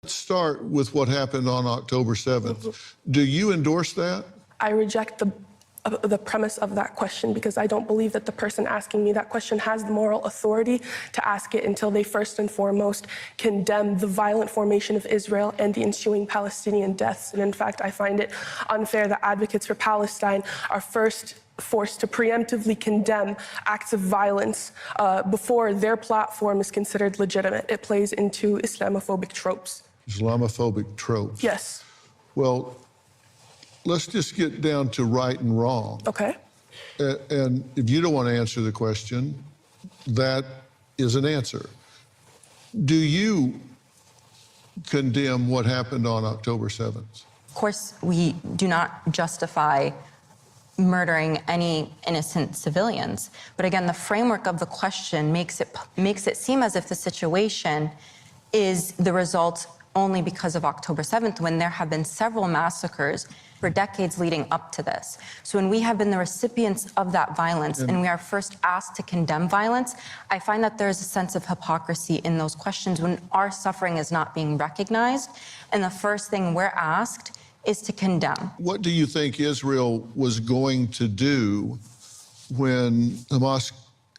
Let's start with what happened on October 7th. Do you endorse that? I reject the premise of that question because I don't believe that the person asking me that question has the moral authority to ask it until they first and foremost condemn the violent formation of Israel and the ensuing Palestinian deaths. And in fact, I find it unfair that advocates for Palestine are first forced to preemptively condemn acts of violence before their platform is considered legitimate. It plays into Islamophobic tropes. Islamophobic tropes? Yes. Well, let's just get down to right and wrong. Okay. And if you don't want to answer the question, that is an answer. Do you condemn what happened on October 7th? Of course, we do not justify murdering any innocent civilians. But again, the framework of the question makes it seem as if the situation is the result only because of October 7th, when there have been several massacres for decades leading up to this. So when we have been the recipients of that violence and we are first asked to condemn violence, I find that there's a sense of hypocrisy in those questions when our suffering is not being recognized. And the first thing we're asked is to condemn. What do you think Israel was going to do when Hamas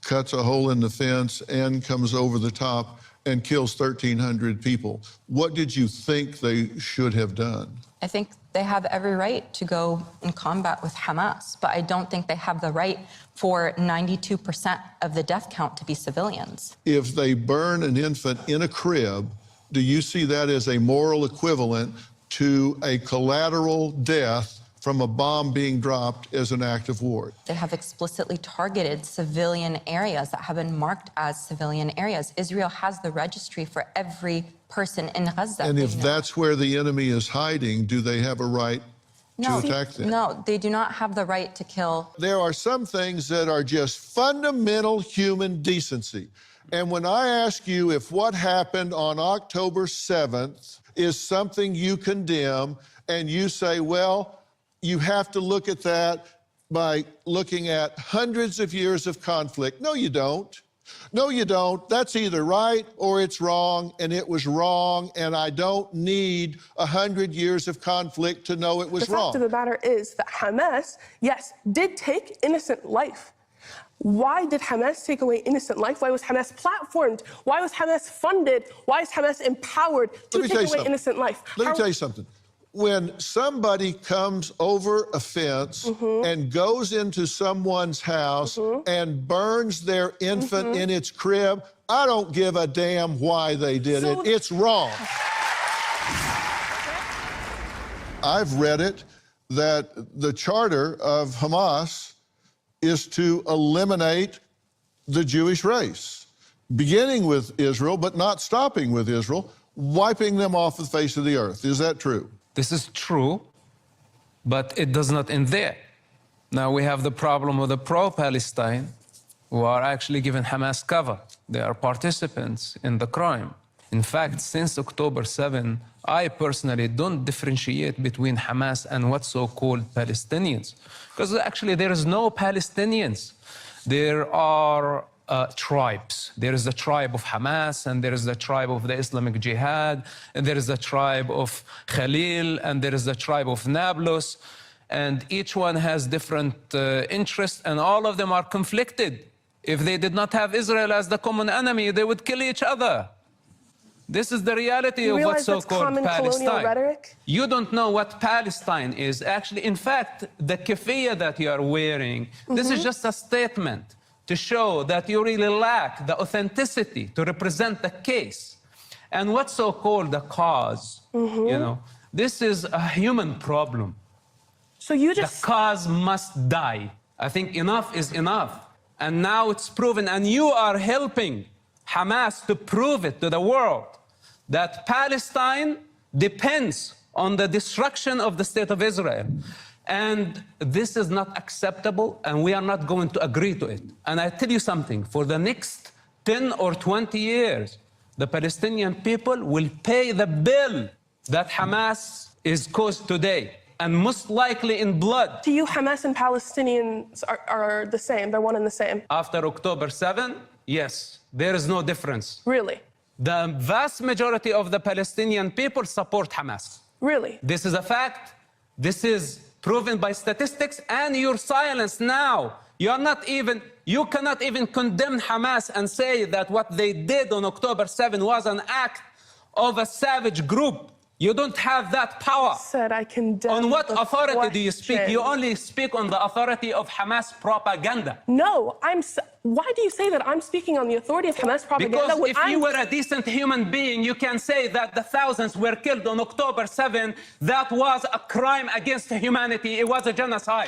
cuts a hole in the fence and comes over the top and kills 1,300 people? What did you think they should have done? I think they have every right to go in combat with Hamas, but I don't think they have the right for 92% of the death count to be civilians. If they burn an infant in a crib, do you see that as a moral equivalent to a collateral death from a bomb being dropped as an act of war? They have explicitly targeted civilian areas that have been marked as civilian areas. Israel has the registry for every person in Gaza. And if that's where the enemy is hiding, do they have a right to attack them? No, they do not have the right to kill. There are some things that are just fundamental human decency. And when I ask you if what happened on October 7th is something you condemn, and you say, well, you have to look at that by looking at hundreds of years of conflict. No, you don't. No, you don't. That's either right or it's wrong, and it was wrong, and I don't need 100 years of conflict to know it was wrong. The fact of the matter is that Hamas, yes, did take innocent life. Why did Hamas take away innocent life? Why was Hamas platformed? Why was Hamas funded? Why is Hamas empowered to take away innocent life? Let me tell you something. When somebody comes over a fence and goes into someone's house and burns their infant in its crib, I don't give a damn why they did it. It's wrong. I've read it that the charter of Hamas is to eliminate the Jewish race, beginning with Israel, but not stopping with Israel, wiping them off the face of the earth. Is that true? This is true, but it does not end there. Now we have the problem of the pro-Palestine who are actually giving Hamas cover. They are participants in the crime. In fact, since October 7, I personally don't differentiate between Hamas and what's so-called Palestinians. Because actually there is no Palestinians. There are tribes. There is the tribe of Hamas, and there is the tribe of the Islamic Jihad, and there is the tribe of Khalil, and there is the tribe of Nablus. And each one has different interests, and all of them are conflicted. If they did not have Israel as the common enemy, they would kill each other. This is the reality of what's so-called Palestine. You don't know what Palestine is. Actually, in fact, the keffiyeh that you are wearing, this is just a statement to show that you really lack the authenticity to represent the case. And what's so-called the cause, you know, this is a human problem. So you just... The cause must die. I think enough is enough. And now it's proven, and you are helping Hamas to prove it to the world, that Palestine depends on the destruction of the state of Israel. And this is not acceptable, and we are not going to agree to it. And I tell you something, for the next 10 or 20 years, the Palestinian people will pay the bill that Hamas is caused today, and most likely in blood. To you, Hamas and Palestinians are the same, they're one and the same? After October 7, yes, there is no difference. Really? The vast majority of the Palestinian people support Hamas. Really? This is a fact. This is proven by statistics, and your silence now. You cannot even condemn Hamas and say that what they did on October 7 was an act of a savage group. You don't have that power. Said I condemn. On what the authority do you speak? question. You only speak on the authority of Hamas propaganda. No, why do you say that I'm speaking on the authority of Hamas propaganda? Because when if you were a decent human being, you can say that the thousands were killed on October 7. That was a crime against humanity. It was a genocide.